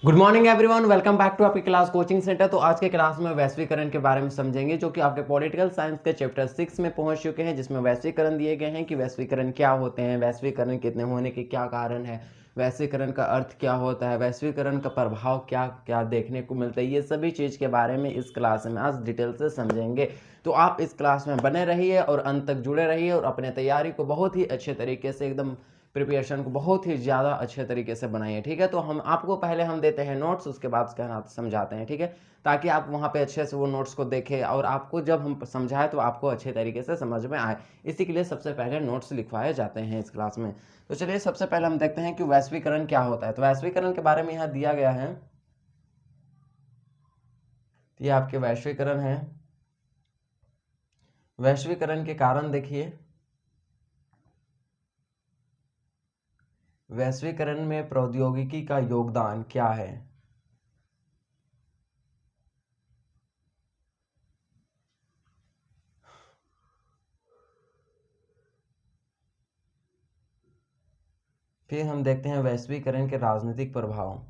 Good morning everyone, welcome back to आपकी class coaching centre. तो आज के क्लास में वैश्वीकरण के बारे में समझेंगे, जो कि आपके पॉलिटिकल साइंस के चैप्टर 6 में पहुंच चुके हैं, जिसमें वैश्वीकरण दिए गए हैं कि वैश्वीकरण क्या होते हैं, वैश्वीकरण कितने होने के क्या कारण है, वैश्वीकरण का अर्थ क्या होता है, वैश्वीकरण का प्रभाव क्या क्या देखने को मिलता है। ये सभी चीज़ के बारे में इस क्लास में आज डिटेल से समझेंगे। तो आप इस क्लास में बने रहिए और अंत तक जुड़े रहिए और अपने तैयारी को बहुत ही अच्छे तरीके से एकदम प्रिपरेशन को बहुत ही ज़्यादा अच्छे तरीके से बनाइए। ठीक है, तो हम आपको पहले हम देते हैं नोट्स, उसके बाद उसका समझाते हैं। ठीक है, ताकि आप वहाँ पे अच्छे से वो नोट्स को देखें और आपको जब हम समझाएं तो आपको अच्छे तरीके से समझ में आए। इसी के लिए सबसे पहले नोट्स लिखवाए जाते हैं इस क्लास में। तो चलिए सबसे पहले हम देखते हैं कि वैश्वीकरण क्या होता है। तो वैश्वीकरण के बारे में यहाँ दिया गया है, ये आपके वैश्वीकरण है। वैश्वीकरण के कारण देखिए, वैश्वीकरण में प्रौद्योगिकी का योगदान क्या है। फिर हम देखते हैं वैश्वीकरण के राजनीतिक प्रभाव।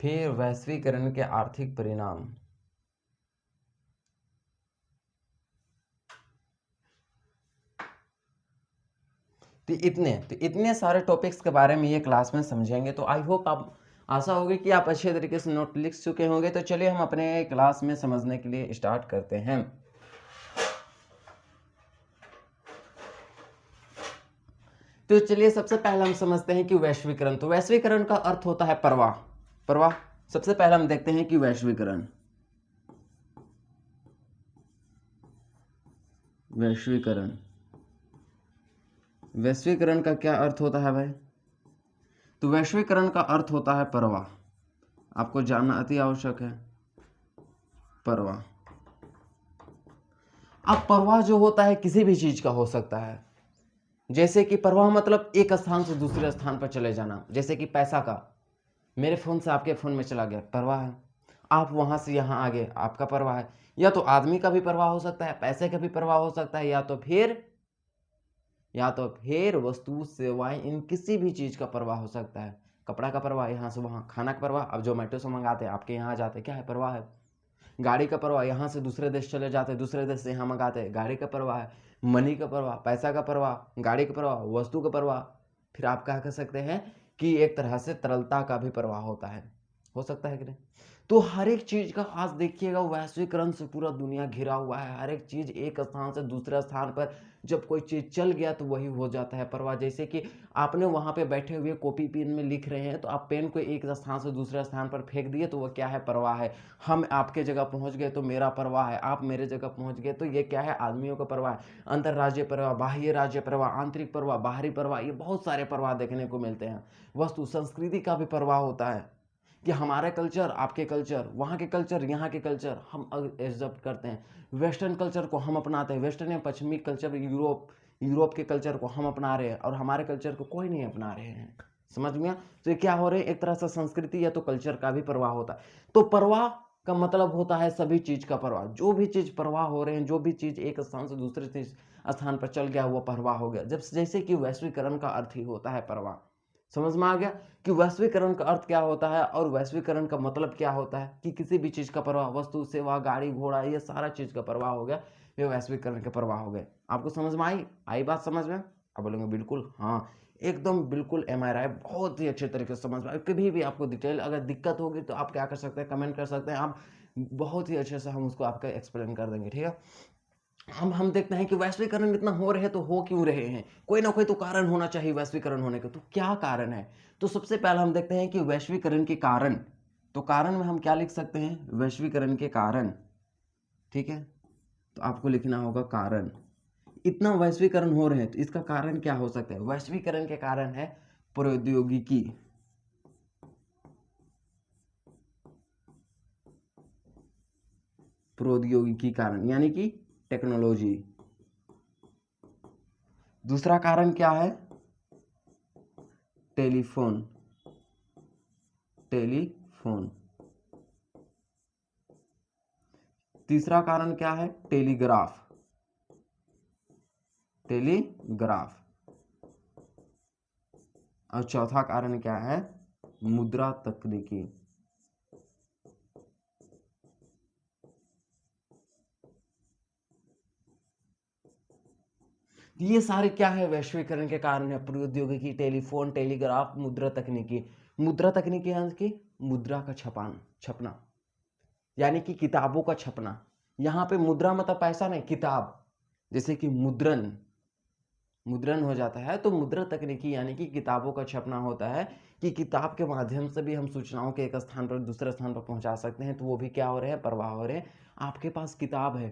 फिर वैश्वीकरण के आर्थिक परिणाम। तो इतने सारे टॉपिक्स के बारे में ये क्लास में समझेंगे। तो आई होप आप, आशा होगी कि आप अच्छे तरीके से नोट लिख चुके होंगे। तो चलिए हम अपने क्लास में समझने के लिए स्टार्ट करते हैं। तो चलिए सबसे पहले हम समझते हैं कि वैश्वीकरण। तो वैश्वीकरण का अर्थ होता है प्रवाह। प्रवाह सबसे पहले हम देखते हैं कि वैश्वीकरण, वैश्वीकरण, वैश्वीकरण का क्या अर्थ होता है भाई। तो वैश्वीकरण का अर्थ होता है प्रवाह। आपको जानना अति आवश्यक है, प्रवाह। अब प्रवाह जो होता है किसी भी चीज का हो सकता है। जैसे कि प्रवाह मतलब एक स्थान से दूसरे स्थान पर चले जाना। जैसे कि पैसा का, मेरे फोन से आपके फोन में चला गया, प्रवाह है। आप वहां से यहाँ आ गए, आपका प्रवाह है। या तो आदमी का भी प्रवाह हो सकता है, पैसे का भी प्रवाह हो सकता है, या तो फिर वस्तु सेवाएं, इन किसी भी चीज का प्रवाह हो सकता है। कपड़ा का प्रवाह यहाँ से वहाँ, खाना का प्रवाह, अब जोमेटो से मंगाते हैं आपके यहाँ जाते, क्या है, प्रवाह है। गाड़ी का प्रवाह, यहाँ से दूसरे देश चले जाते, दूसरे देश से यहाँ मंगाते, गाड़ी का प्रवाह है। मनी का प्रवाह, पैसा का प्रवाह, गाड़ी का प्रवाह, वस्तु का प्रवाह। फिर आप क्या कह सकते हैं कि एक तरह से तरलता का भी प्रवाह होता है, हो सकता है कि नहीं। तो हर एक चीज का आज देखिएगा, वैश्वीकरण से पूरा दुनिया घिरा हुआ है। हर एक चीज एक स्थान से दूसरे स्थान पर जब कोई चीज चल गया तो वही हो जाता है प्रवाह। जैसे कि आपने वहां पे बैठे हुए कॉपी पेन में लिख रहे हैं, तो आप पेन को एक स्थान से दूसरे स्थान पर फेंक दिए तो वह क्या है, प्रवाह है। हम आपके जगह पहुंच गए तो मेरा प्रवाह है, आप मेरे जगह पहुंच गए तो ये क्या है, आदमियों का प्रवाह है। अंतरराज्यीय प्रवाह, बाह्य राज्य प्रवाह, आंतरिक प्रवाह, बाहरी प्रवाह, ये बहुत सारे प्रवाह देखने को मिलते हैं। वस्तु संस्कृति का भी प्रवाह होता है कि हमारे कल्चर, आपके कल्चर, वहाँ के कल्चर, यहाँ के कल्चर हम एडजस्ट करते हैं। वेस्टर्न कल्चर को हम अपनाते हैं, वेस्टर्न या पश्चिमी कल्चर, यूरोप के कल्चर को हम अपना रहे हैं और हमारे कल्चर को कोई नहीं अपना रहे हैं। समझ में। तो ये क्या हो रहे हैं, एक तरह से संस्कृति या तो कल्चर का भी प्रवाह होता है। तो प्रवाह का मतलब होता है सभी चीज का प्रवाह। जो भी चीज प्रवाह हो रहे हैं, जो भी चीज एक स्थान से दूसरे स्थान पर चल गया वो प्रवाह हो गया। जब जैसे कि वैश्वीकरण का अर्थ ही होता है प्रवाह। समझ में आ गया कि वैश्वीकरण का अर्थ क्या होता है और वैश्वीकरण का मतलब क्या होता है, कि किसी भी चीज का प्रवाह, वस्तु सेवा गाड़ी घोड़ा, ये सारा चीज का प्रवाह हो गया, ये वैश्वीकरण के प्रवाह हो गए। आपको समझ में आई बात समझ में। आप बोलेंगे बिल्कुल हाँ, एकदम बिल्कुल MRI बहुत ही अच्छे तरीके से समझ में। कभी भी आपको डिटेल अगर दिक्कत होगी तो आप क्या कर सकते हैं, कमेंट कर सकते हैं आप, बहुत ही अच्छे से हम उसको आपका एक्सप्लेन कर देंगे। ठीक है, हम देखते हैं कि वैश्वीकरण इतना हो रहे तो हो क्यों रहे हैं, कोई ना कोई तो कारण होना चाहिए वैश्वीकरण होने का। तो क्या कारण है, तो सबसे पहले हम देखते हैं कि वैश्वीकरण के कारण। तो कारण में हम क्या लिख सकते हैं, वैश्वीकरण के कारण। ठीक है, तो आपको लिखना होगा कारण। इतना वैश्वीकरण हो रहे हैं तो इसका कारण क्या हो सकता है। वैश्वीकरण के कारण है प्रौद्योगिकी, प्रौद्योगिकी कारण यानी कि टेक्नोलॉजी। दूसरा कारण क्या है, टेलीफोन, टेलीफोन। तीसरा कारण क्या है? Telegraph, telegraph. और चौथा कारण क्या है? मुद्रा तकनीकी। ये सारे क्या है? वैश्वीकरण के कारण है। प्रौद्योगिकी, टेलीफोन, टेलीग्राफ, मुद्रा तकनीकी। मुद्रा तकनीकी यानी कि मुद्रा का छपना, यानी कि किताबों का छपना। यहाँ पे मुद्रा मतलब पैसा नहीं, किताब। जैसे कि मुद्रण हो जाता है, तो मुद्रा तकनीकी यानी कि किताबों का छपना होता है, कि किताब के माध्यम से भी हम सूचनाओं के एक स्थान पर दूसरे स्थान पर पहुंचा सकते हैं। तो वो भी क्या हो रहे हैं? प्रवाह हो रहे हैं। आपके पास किताब है,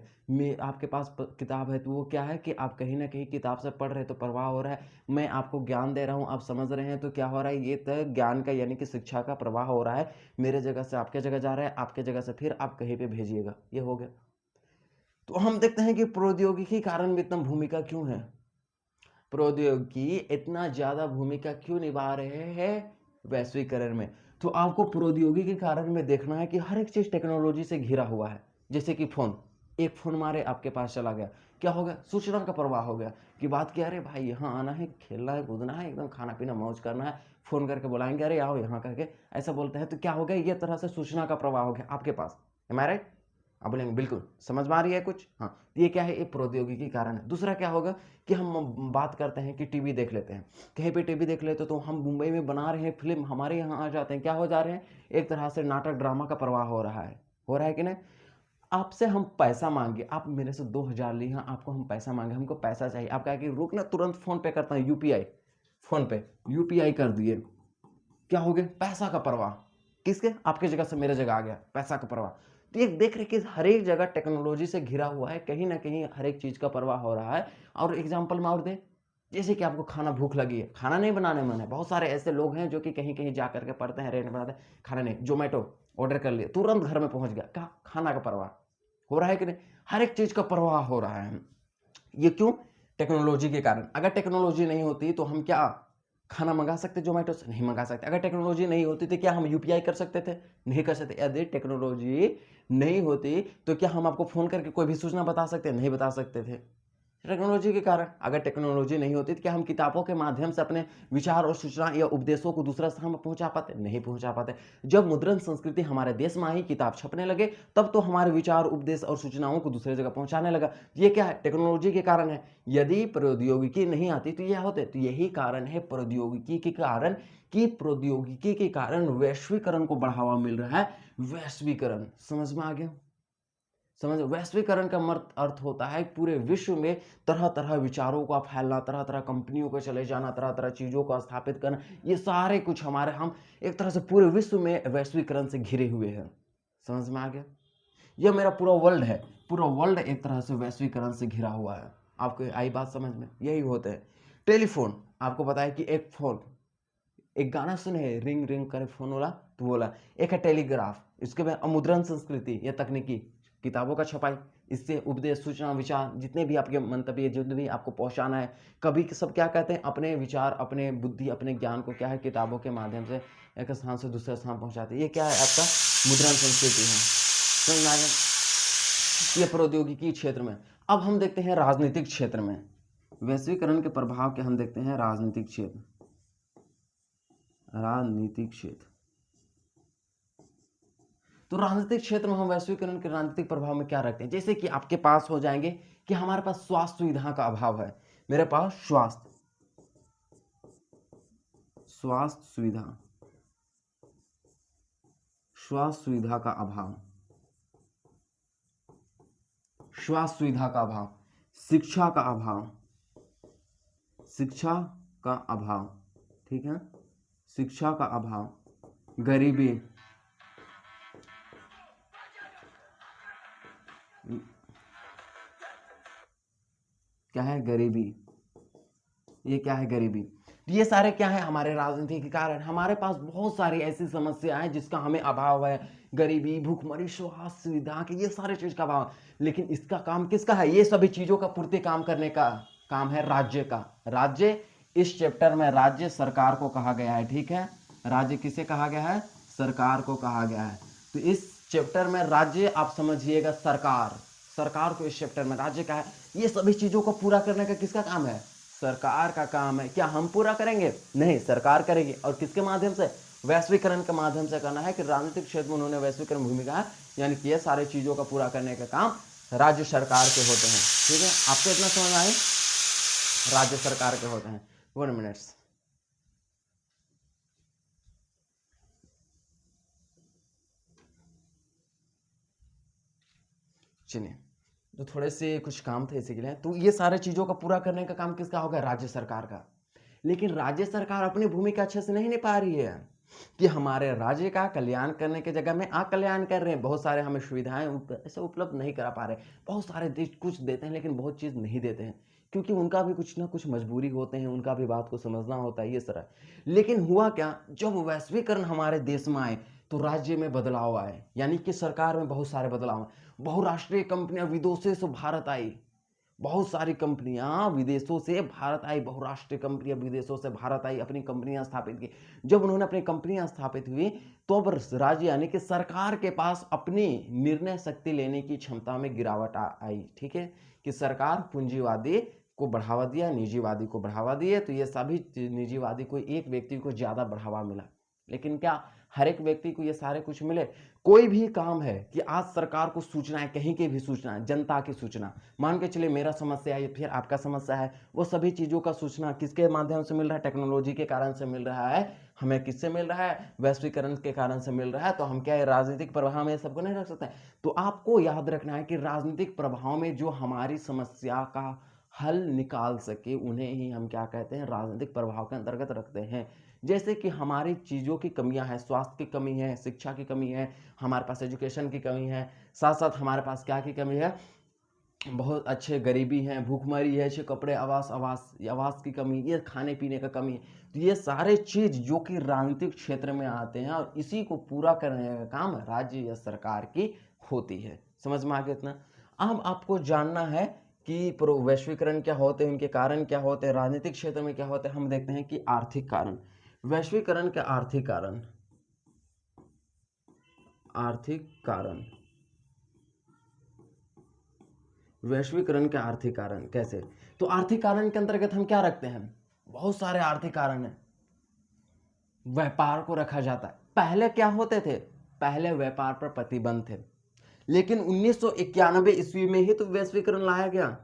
आपके पास किताब है, तो वो क्या है कि आप कहीं ना कहीं किताब से पढ़ रहे हैं, तो प्रवाह हो रहा है। मैं आपको ज्ञान दे रहा हूँ, आप समझ रहे हैं, तो क्या हो रहा है? ये तो ज्ञान का यानी कि शिक्षा का प्रवाह हो रहा है। मेरे जगह से आपके जगह जा रहा है, आपके जगह से फिर आप कहीं पे भेजिएगा। ये हो गया। तो हम देखते हैं कि प्रौद्योगिकी कारण में इतना भूमिका क्यों है? प्रौद्योगिकी इतना ज्यादा भूमिका क्यों निभा रहे हैं वैश्वीकरण में? तो आपको प्रौद्योगिकी के कारण में देखना है कि हर एक चीज टेक्नोलॉजी से घिरा हुआ है। जैसे कि फोन, एक फोन मारे आपके पास चला गया, क्या हो गया? सूचना का प्रवाह हो गया। कि बात क्या, अरे भाई यहाँ आना है, खेलना है, कूदना है, एकदम खाना पीना मौज करना है, फोन करके बुलाएंगे, अरे आओ यहाँ करके, ऐसा बोलते हैं, तो क्या हो गया? ये तरह से सूचना का प्रवाह हो गया आपके पास। एम आई राइट? आप बोलेंगे बिल्कुल। समझ में आ रही है कुछ? हाँ, तो ये क्या है? ये प्रौद्योगिकी कारण है। दूसरा क्या होगा कि हम बात करते हैं कि टीवी देख लेते हैं, कहीं पे टीवी देख लेते, तो हम मुंबई में बना रहे हैं फिल्म, हमारे यहाँ आ जाते हैं, क्या हो जा रहे हैं? एक तरह से नाटक ड्रामा का प्रवाह हो रहा है। हो रहा है कि नहीं? आपसे हम पैसा मांगे, आप मेरे से 2,000 लिए हैं, आपको हम पैसा मांगे, हमको पैसा चाहिए, आप कहा कि रुक ना, तुरंत फोन पे करता है, यूपीआई, फोन पे यूपीआई कर दिए, क्या हो गया? पैसा का प्रवाह। किसके? आपके जगह से मेरे जगह आ गया, पैसा का प्रवाह। तो ये देख रहे कि हर एक जगह टेक्नोलॉजी से घिरा हुआ है, कहीं ना कहीं हर एक चीज का प्रवाह हो रहा है। और एग्जांपल में और दे, जैसे कि आपको खाना भूख लगी है, खाना नहीं बनाने मन है, बहुत सारे ऐसे लोग हैं जो कि कहीं कहीं जा करके पढ़ते हैं, रेंट बनाते हैं, खाना नहीं, जोमेटो ऑर्डर कर लिया, तुरंत घर में पहुंच गया, क्या? खाना का प्रवाह हो रहा है कि नहीं? हर एक चीज का प्रवाह हो रहा है। ये क्यों? टेक्नोलॉजी के कारण। अगर टेक्नोलॉजी नहीं होती तो हम क्या खाना मंगा सकते? जोमेटो से नहीं मंगा सकते। अगर टेक्नोलॉजी नहीं होती तो क्या हम यूपीआई कर सकते थे? नहीं कर सकते। यदि टेक्नोलॉजी नहीं होती तो क्या हम आपको फोन करके कोई भी सूचना बता सकते? नहीं बता सकते थे। टेक्नोलॉजी के कारण। अगर टेक्नोलॉजी नहीं होती तो क्या हम किताबों के माध्यम से अपने विचार और सूचना या उपदेशों को दूसरा स्थान पर पहुंचा पाते? नहीं पहुंचा पाते। जब मुद्रण संस्कृति हमारे देश में आई, किताब छपने लगे, तब तो हमारे विचार, उपदेश और सूचनाओं को दूसरे जगह पहुंचाने लगा। ये क्या है? टेक्नोलॉजी के कारण है। यदि प्रौद्योगिकी नहीं आती तो यह होते। तो यही कारण है प्रौद्योगिकी के कारण, कि प्रौद्योगिकी के कारण वैश्वीकरण को बढ़ावा मिल रहा है। वैश्वीकरण समझ में आ गया? समझ? वैश्वीकरण का अर्थ होता है पूरे विश्व में तरह तरह विचारों का फैलना, तरह तरह कंपनियों को चले जाना, तरह तरह चीजों को स्थापित करना। ये सारे कुछ हमारे, हम एक तरह से पूरे विश्व में वैश्वीकरण से घिरे हुए हैं। समझ में आ गया? यह मेरा पूरा वर्ल्ड है, पूरा वर्ल्ड एक तरह से वैश्वीकरण से घिरा हुआ है। आपको आई बात समझ में? यही होता है। टेलीफोन, आपको पता है कि एक फोन, एक गाना सुने, रिंग रिंग करे फोन वाला, तो बोला। एक है टेलीग्राफ, इसके बाद अमुद्रण संस्कृति या तकनीकी, किताबों का छपाई, इससे उपदेश, सूचना, विचार, जितने भी आपके मंतव्य, जो भी आपको पहुंचाना है, कभी सब क्या कहते हैं? अपने विचार, अपने बुद्धि, अपने ज्ञान को क्या है? किताबों के माध्यम से एक स्थान से दूसरे स्थान पहुंचाते हैं। ये क्या है? आपका मुद्रण संस्कृति है। समझ में आ गया? ये प्रौद्योगिकी क्षेत्र में। अब हम देखते हैं राजनीतिक क्षेत्र में वैश्वीकरण के प्रभाव के। हम देखते हैं राजनीतिक क्षेत्र, राजनीतिक क्षेत्र। तो राजनीतिक क्षेत्र में हम वैश्वीकरण के राजनीतिक प्रभाव में क्या रखते हैं? जैसे कि आपके पास हो जाएंगे कि हमारे पास स्वास्थ्य सुविधा का अभाव है, मेरे पास स्वास्थ्य सुविधा, स्वास्थ्य सुविधा का अभाव, स्वास्थ्य सुविधा का अभाव, शिक्षा का अभाव, शिक्षा का अभाव, ठीक है, शिक्षा का अभाव, गरीबी, क्या है? गरीबी। ये क्या है? गरीबी। ये सारे क्या है? हमारे राजनीति के कारण हमारे पास बहुत सारी ऐसी समस्याएं हैं जिसका हमें अभाव है। गरीबी, भूखमरी, स्वास्थ्य सुविधा के, ये सारे चीज का अभाव। लेकिन इसका काम किसका है? ये सभी चीजों का पूर्ति काम करने का काम है राज्य का। राज्य इस चैप्टर में राज्य सरकार को कहा गया है, ठीक है। राज्य किसे कहा गया है? सरकार को कहा गया है। तो इस चैप्टर में राज्य आप समझिएगा सरकार, सरकार को इस चैप्टर में राज्य का है। ये सभी चीजों को पूरा करने का किसका काम है? सरकार का काम है। क्या हम पूरा करेंगे? नहीं, सरकार करेगी। और किसके माध्यम से? वैश्वीकरण के माध्यम से करना है कि राजनीतिक क्षेत्र में उन्होंने वैश्वीकरण भूमिका है, यानी कि ये सारे चीजों का पूरा करने का काम राज्य सरकार के होते हैं, ठीक है। आपको इतना समझ आए? राज्य सरकार के होते हैं। 1 मिनट। चलिए, तो थोड़े से कुछ काम थे इसी के लिए। तो ये सारे चीजों का पूरा करने का काम किसका होगा? राज्य सरकार का। लेकिन राज्य सरकार अपनी भूमिका अच्छे से नहीं निभा रही है कि हमारे राज्य का कल्याण करने की जगह में अकल्याण कर रहे हैं। बहुत सारे हमें सुविधाएं ऐसे उपलब्ध नहीं करा पा रहे। बहुत सारे देश कुछ देते हैं लेकिन बहुत चीज नहीं देते हैं, क्योंकि उनका भी कुछ ना कुछ मजबूरी होते हैं, उनका भी बात को समझना होता है, ये सारा। लेकिन हुआ क्या, जब वैश्वीकरण हमारे देश में आए तो राज्य में बदलाव आए, यानी कि सरकार में बहुत सारे बदलाव आए। बहुराष्ट्रीय कंपनियां विदेशों से भारत आई, बहुत सारी कंपनियां विदेशों से भारत आई, बहुराष्ट्रीय कंपनियां विदेशों से भारत आई, अपनी कंपनियां स्थापित की। जब उन्होंने अपनी कंपनियां स्थापित हुई तो अब राज्य यानी कि सरकार के पास अपनी निर्णय शक्ति लेने की क्षमता में गिरावट आई, ठीक है। कि सरकार पूंजीवादी को बढ़ावा दिया, निजीवादी को बढ़ावा दिए, तो ये सभी निजीवादी को एक व्यक्ति को ज्यादा बढ़ावा मिला। लेकिन क्या हर एक व्यक्ति को ये सारे कुछ मिले? कोई भी काम है कि आज सरकार को सूचना है, कहीं की भी सूचना है, जनता की सूचना, मान के चलिए मेरा समस्या है, फिर आपका समस्या है, वो सभी चीजों का सूचना किसके माध्यम से मिल रहा है? टेक्नोलॉजी के कारण से मिल रहा है। हमें किससे मिल रहा है? वैश्वीकरण के कारण से मिल रहा है। तो हम क्या है, राजनीतिक प्रभाव में सबको नहीं रख सकते। तो आपको याद रखना है कि राजनीतिक प्रभाव में जो हमारी समस्या का हल निकाल सके उन्हें ही हम क्या कहते हैं? राजनीतिक प्रभाव के अंतर्गत रखते हैं। जैसे कि हमारी चीज़ों की कमियां हैं, स्वास्थ्य की कमी है, शिक्षा की कमी है, हमारे पास एजुकेशन की कमी है, साथ साथ हमारे पास क्या की कमी है? बहुत अच्छे गरीबी है, भूखमरी है, अच्छे कपड़े, आवास आवास आवास की कमी, ये खाने पीने का कमी है। तो ये सारे चीज जो कि राजनीतिक क्षेत्र में आते हैं और इसी को पूरा करने का काम राज्य या सरकार की होती है। समझ में आ गया इतना? अब आपको जानना है कि वैश्वीकरण क्या होते हैं, उनके कारण क्या होते हैं, राजनीतिक क्षेत्र में क्या होते हैं। हम देखते हैं कि आर्थिक कारण, वैश्वीकरण के आर्थिक कारण, आर्थिक कारण, वैश्वीकरण के आर्थिक कारण कैसे? तो आर्थिक कारण के अंतर्गत हम क्या रखते हैं? बहुत सारे आर्थिक कारण है। व्यापार को रखा जाता है। पहले क्या होते थे? पहले व्यापार पर प्रतिबंध थे, लेकिन 1991 ईस्वी में ही तो वैश्वीकरण लाया गया।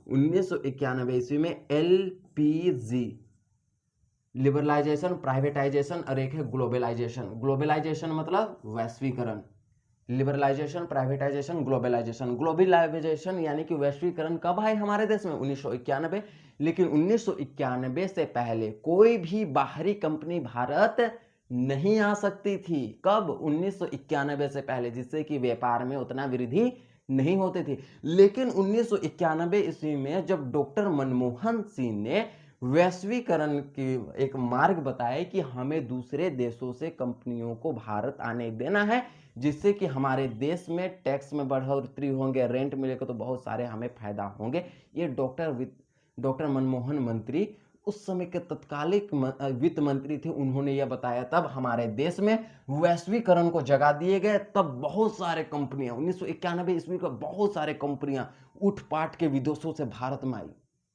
1991 ईस्वी में एलपीजी, लिबरलाइजेशन, प्राइवेटाइजेशन, और एक है ग्लोबलाइजेशन। ग्लोबलाइजेशन मतलब वैश्वीकरण, लिबरलाइजेशन, प्राइवेटाइजेशन, ग्लोबलाइजेशन। ग्लोबलाइजेशन यानी कि वैश्वीकरण कब आए हमारे देश में? 1991। लेकिन 1991 से पहले कोई भी बाहरी कंपनी भारत नहीं आ सकती थी। कब? 1991 से पहले, जिससे कि व्यापार में उतना वृद्धि नहीं होती थी। लेकिन 1991 ईस्वी में जब डॉक्टर मनमोहन सिंह ने वैश्वीकरण की एक मार्ग बताया कि हमें दूसरे देशों से कंपनियों को भारत आने देना है, जिससे कि हमारे देश में टैक्स में बढ़ोतरी होंगे, रेंट मिलेगा तो बहुत सारे हमें फायदा होंगे। ये डॉक्टर मनमोहन मंत्री, उस समय के तत्कालिक वित्त मंत्री थे, उन्होंने यह बताया। तब हमारे देश में वैश्वीकरण को जगा दिए गए। तब बहुत सारे कंपनियां 1991 ईस्वी का बहुत सारे कंपनियां उठ पाट के विदेशों से भारत में आई,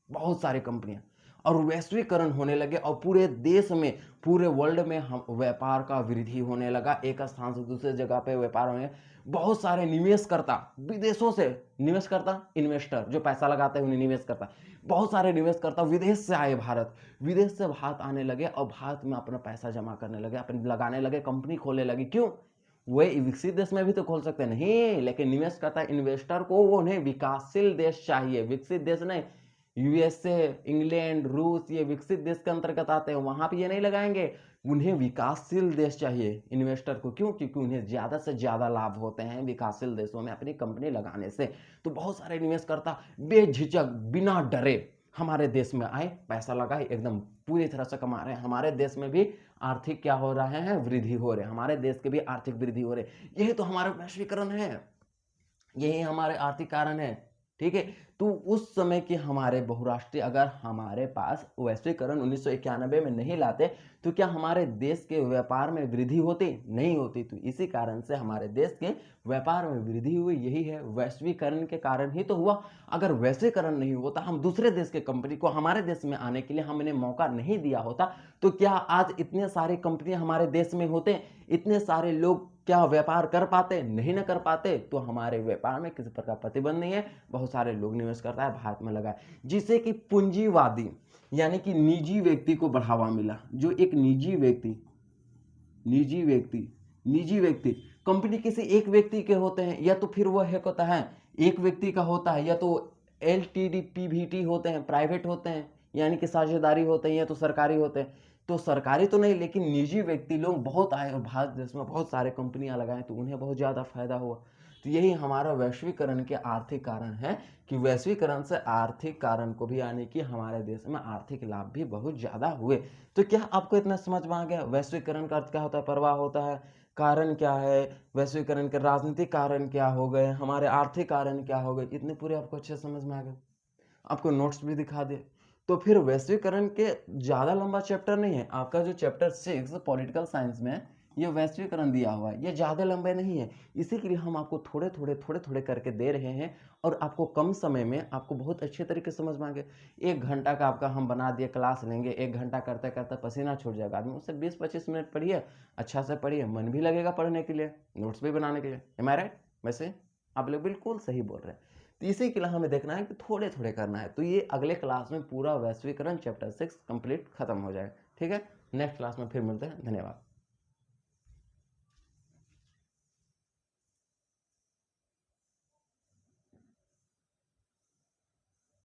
बहुत सारी कंपनियां, और वैश्वीकरण होने लगे और पूरे देश में, पूरे वर्ल्ड में हम व्यापार का वृद्धि होने लगा। एक स्थान से दूसरे जगह पे व्यापार होने, बहुत सारे निवेशकर्ता विदेशों से, निवेशकर्ता इन्वेस्टर जो पैसा लगाते हैं उन्हें निवेशकर्ता, बहुत सारे निवेशकर्ता विदेश से आए भारत, विदेश से भारत आने लगे और भारत में अपना पैसा जमा करने लगे, अपने लगाने लगे, कंपनी खोलने लगे। क्यों? वे विकसित देश में भी तो खोल सकते नहीं, लेकिन निवेशकर्ता इन्वेस्टर को वो उन्हें विकासशील देश चाहिए, विकसित देश नहीं। यूएसए, इंग्लैंड, रूस, ये विकसित देश के अंतर्गत आते हैं, वहां पे ये नहीं लगाएंगे। उन्हें विकासशील देश चाहिए इन्वेस्टर को। क्यों? क्योंकि उन्हें ज्यादा से ज्यादा लाभ होते हैं विकासशील देशों में अपनी कंपनी लगाने से। तो बहुत सारे निवेशकर्ता बेझिझक, बिना डरे हमारे देश में आए, पैसा लगाए, एकदम पूरी तरह से कमा रहे हैं। हमारे देश में भी आर्थिक क्या हो रहे हैं? वृद्धि हो रहे हैं। हमारे देश के भी आर्थिक वृद्धि हो रहे। यही तो हमारा वैश्वीकरण है, यही हमारे आर्थिक कारण है। ठीक है। तो उस समय के हमारे बहुराष्ट्रीय अगर हमारे पास वैश्वीकरण 1991 में नहीं लाते तो क्या हमारे देश के व्यापार में वृद्धि होती? नहीं होती। तो इसी कारण से हमारे देश के व्यापार में वृद्धि हुई, यही है वैश्वीकरण के कारण ही तो हुआ। अगर वैश्वीकरण नहीं होता, हम दूसरे देश के कंपनी को हमारे देश में आने के लिए हमने मौका नहीं दिया होता, तो क्या आज इतने सारे कंपनियां हमारे देश में होते, इतने सारे लोग क्या व्यापार कर पाते? नहीं ना कर पाते। तो हमारे व्यापार में किसी प्रकार प्रतिबंध नहीं है, बहुत सारे लोग निवेश करता है, भारत में लगा है, जिससे कि पूंजीवादी यानी कि निजी व्यक्ति को बढ़ावा मिला। जो एक निजी व्यक्ति कंपनी किसी एक व्यक्ति के होते हैं, या तो फिर वह एक होता है एक व्यक्ति का होता है, या तो एलटीडी पीवीटी होते हैं, प्राइवेट होते हैं, यानी कि साझेदारी होते हैं, या तो सरकारी होते हैं। तो सरकारी तो नहीं, लेकिन निजी व्यक्ति लोग बहुत आए और भारत देश में बहुत सारे कंपनियां लगाएं, तो उन्हें बहुत ज़्यादा फायदा हुआ। तो यही हमारा वैश्वीकरण के आर्थिक कारण है कि वैश्वीकरण से आर्थिक कारण को भी, यानी कि हमारे देश में आर्थिक लाभ भी बहुत ज़्यादा हुए। तो क्या आपको इतना समझ में आ गया वैश्वीकरण का अर्थ क्या होता है, प्रवाह होता है, कारण क्या है, वैश्वीकरण के राजनीतिक कारण क्या हो गए, हमारे आर्थिक कारण क्या हो गए, इतने पूरे आपको अच्छे समझ में आ गए। आपको नोट्स भी दिखा दे। तो फिर वैश्वीकरण के ज़्यादा लंबा चैप्टर नहीं है, आपका जो चैप्टर 6 पॉलिटिकल साइंस में ये वैश्वीकरण दिया हुआ है, ये ज़्यादा लंबे नहीं है। इसी के लिए हम आपको थोड़े थोड़े करके दे रहे हैं, और आपको कम समय में आपको बहुत अच्छे तरीके से समझ में आ गए। 1 घंटा का आपका हम बना दिए, क्लास लेंगे, 1 घंटा करते करते पसीना छूट जाएगा आदमी, उससे 20-25 मिनट पढ़िए, अच्छा से पढ़िए, मन भी लगेगा पढ़ने के लिए, नोट्स भी बनाने के लिए। एम आई राइट? वैसे आप लोग बिल्कुल सही बोल रहे हैं। तो इसी के लिए हमें देखना है कि थोड़े थोड़े करना है। तो ये अगले क्लास में पूरा वैश्वीकरण चैप्टर 6 कंप्लीट खत्म हो जाए, ठीक है। नेक्स्ट क्लास में फिर मिलते हैं, धन्यवाद।